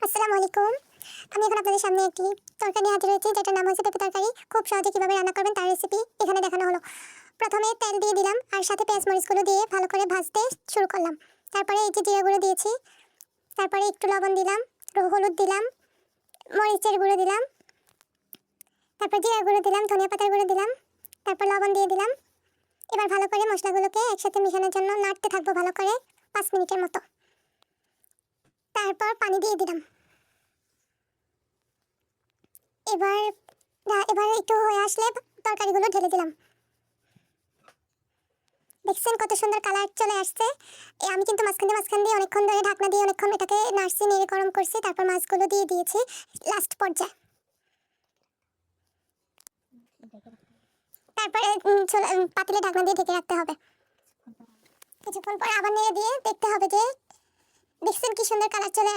আসসালামু আলাইকুম। আমি এখন আপনাদের সামনে একটি তরকারি নিয়ে হাজির হয়েছি, যেটার নাম হচ্ছে পেঁপে তরকারি। খুব সহজে কিভাবে রান্না করবেন তার রেসিপি এখানে দেখানো হলো। প্রথমে তেল দিয়ে দিলাম আর সাথে পেঁয়াজ মরিচগুলো দিয়ে ভালো করে ভাজতে শুরু করলাম। তারপরে এই যে জিরা গুঁড়ো দিয়েছি, তারপরে একটু লবণ দিলাম, হলুদ দিলাম, মরিচের গুঁড়ো দিলাম, তারপর জিরা গুঁড়ো দিলাম, ধনিয়া পাতার গুঁড়ো দিলাম, তারপর লবণ দিয়ে দিলাম। এবার ভালো করে মশলাগুলোকে একসাথে মিশানোর জন্য নাড়তে থাকবো ভালো করে 5 মিনিটের মতো। তারপর পানি দিয়ে দিলাম। এবার এবার একটু হয়ে আসলে তরকারিগুলো ঢেলে দিলাম। দেখছেন কত সুন্দর কালার চলে আসছে। আমি কিন্তু মাঝখান দিয়ে অনেকক্ষণ ধরে ঢাকনা দিয়ে অনেকক্ষণ এটাকে নাড়ছি, নেড়ে গরম করছি, তারপর মাছগুলো দিয়ে দিয়েছি লাস্ট পর্যায়ে। তারপরে পাতিলে ঢাকনা দিয়ে ঢেকে রাখতে হবে। কিছুক্ষণ পর আবার নেড়ে দিয়ে দেখতে হবে যে দেখছেন কি সুন্দর কালার চলে